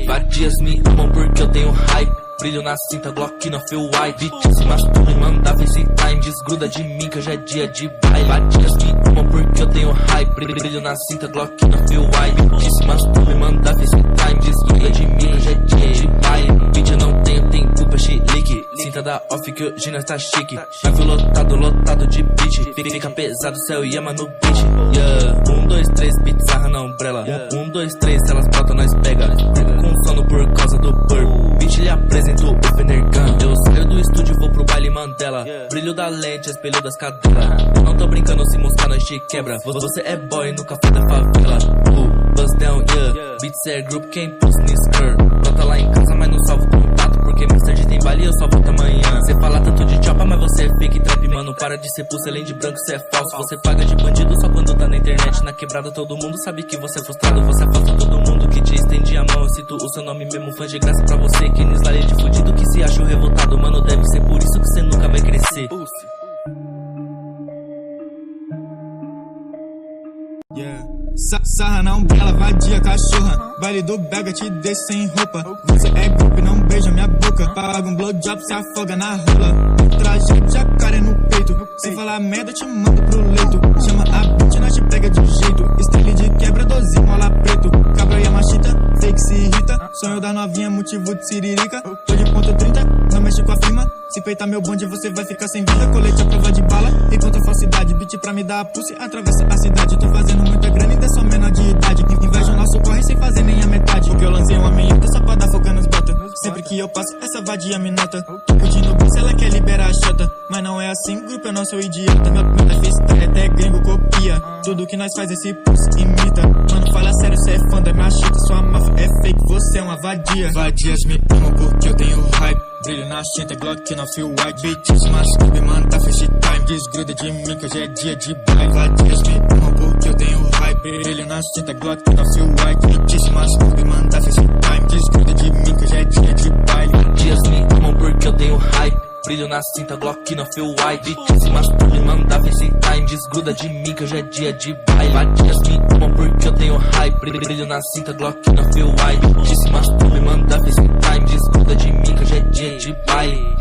Vadias me amam porque eu tenho hype. Brilho na cinta, Glock no feel white. Bitch se masturba e manda FaceTime. Desgruda de mim que hoje é dia de baile. Vadias me amam porque eu tenho hype. Brilho na cinta, Glock no feel white. Bitch se masturba e manda FaceTime. Desgruda de mim que hoje é dia de baile. Bitch eu não tenho tempo pra chilique. Cinta da off que hoje nós tá chique. Navio lotado de bitch. Fica pesado, céu e ama no beat. Yeah, 1, 2, 3, pizarra na umbrella. 1, 2, 3, se elas brotam nós pega. Com sono por causa do burp. Bitch lhe apresento o Fenergan. Eu saio do estúdio, vou pro baile Mandela. Brilho da lente, espelho das cadelas. Eu não tô brincando, se moscar nós te quebra. Você é boy no café da favela. Buzz down, yeah. Beats é group, quem pulsa no skirt. Brota lá em casa, mas não salvo contato. Porque mais tarde tem baile e eu só volto amanhã. Cê fala tanto de chopa, mas você é fake trap, mano. Para de ser pulso, além de branco, cê é falso. Você paga de bandido só quando tá na internet. Na quebrada todo mundo sabe que você é frustrado. Você afasta todo mundo que te estende a mão. Eu cito o seu nome mesmo, fã de graça pra você. Que no slide de fudido que se acha o revoltado. Mano, deve ser por isso que cê nunca vai crescer. Yeah. Sarra na umbrella, vadia, cachorra. Baile do Bega, te deixo sem roupa. Você é grupo e não beija minha boca. Paga um blowjob, se afoga na rola. Traje de jacaré no peito. Se falar merda, te mando pro leito. Chama a bitch, nós te pega de jeito. Estrela de quebra, 12, mola preto. Cabra e a machita, fake se irrita. Sonho da novinha, motivo de siririca. Tô de ponto 30, não mexe com a firma. Se peitar meu bonde, você vai ficar sem vida. Colete a prova de bala, enquanto a falsidade. Beat pra me dar a pulse, atravessa a cidade. Tô fazendo muita grana e só menor de idade. Inveja o nosso corre sem fazer nem a metade. Porque eu lancei uma meiota só pra dar folga nas botas. Sempre que eu passo, essa vadia me nota. Tô curtindo o se ela quer liberar a chota. Mas não é assim, grupo, eu não sou idiota. Meu freestyle até gringo copia. Tudo que nós faz esse pulse imita. Mano, fala sério, cê é fã da machita. Sua máfia é fake, você é uma vadia. Vadias me amam porque eu tenho hype. Brilho na cinta, Glock no feel white. Bitch se masturba e manda FaceTime. Desgruda de mim que hoje é dia de baile. Vadias me amam porque eu tenho hype. Brilho na cinta, Glock no feel white. Bitch se masturba e manda FaceTime. Desgruda de mim que hoje é dia de baile. Vadias me amam porque eu tenho hype. Brilho na cinta, Glock no feel white. Bitch se masturba e manda FaceTime. Desgruda de mim que hoje é dia de baile. Vadias me amam porque eu tenho hype. Brilho na cinta, Glock no feel white. Bitch se masturba e manda FaceTime. Desgruda de mim que hoje é dia de baile.